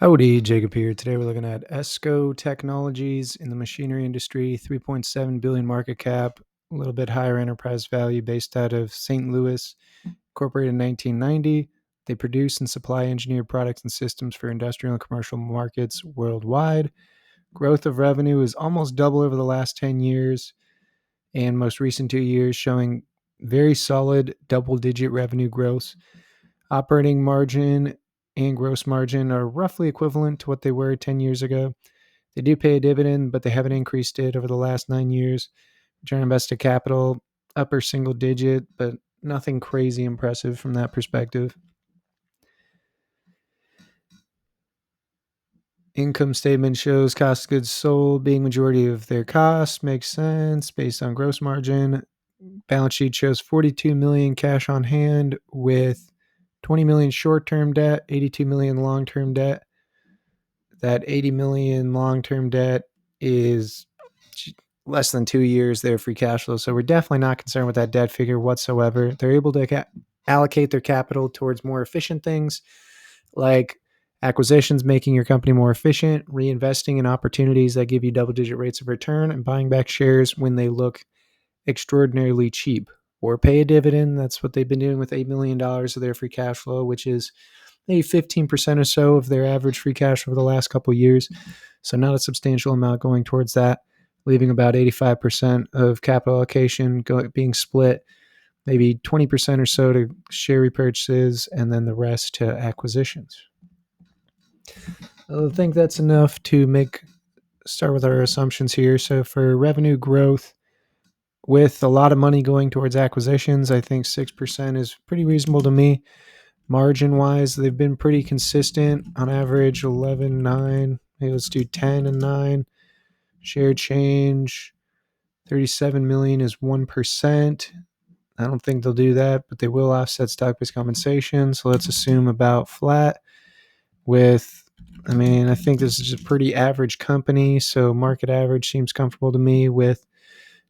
Howdy, Jacob here. Today we're looking at ESCO Technologies in the machinery industry, 3.7 billion market cap, a little bit higher enterprise value based out of St. Louis, incorporated in 1990. They produce and supply engineered products and systems for industrial and commercial markets worldwide. Growth of revenue is almost double over the last 10 years, and most recent 2 years showing very solid double-digit revenue growth. Operating margin and gross margin are roughly equivalent to what they were 10 years ago. They do pay a dividend, but they haven't increased it over the last 9 years. Return on invested capital, upper single digit, but nothing crazy impressive from that perspective. Income statement shows cost of goods sold being majority of their costs. Makes sense based on gross margin. Balance sheet shows 42 million cash on hand with 20 million short-term debt, 82 million long-term debt. That 80 million long-term debt is less than 2 years their free cash flow. So we're definitely not concerned with that debt figure whatsoever. They're able to allocate their capital towards more efficient things like acquisitions, making your company more efficient, reinvesting in opportunities that give you double-digit rates of return, and buying back shares when they look extraordinarily cheap, or pay a dividend. That's what they've been doing with $8 million of their free cash flow, which is maybe 15% or so of their average free cash over the last couple of years. So not a substantial amount going towards that, leaving about 85% of capital allocation being split, maybe 20% or so to share repurchases, and then the rest to acquisitions. I think that's enough to start with our assumptions here. So for revenue growth, with a lot of money going towards acquisitions, I think 6% is pretty reasonable to me. Margin wise, they've been pretty consistent on average 11, 9. Maybe let's do 10 and 9. Share change 37 million is 1%. I don't think they'll do that, but they will offset stock-based compensation. So let's assume about flat I think this is a pretty average company. So market average seems comfortable to me with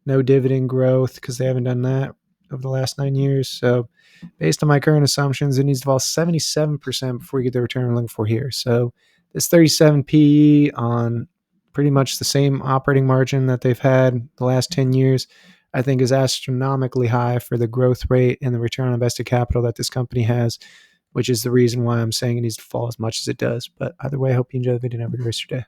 no dividend growth because they haven't done that over the last 9 years. So based on my current assumptions, it needs to fall 77% before you get the return we're looking for here. So this 37 PE on pretty much the same operating margin that they've had the last 10 years, I think is astronomically high for the growth rate and the return on invested capital that this company has, which is the reason why I'm saying it needs to fall as much as it does. But either way, I hope you enjoy the video and have a good rest of your day.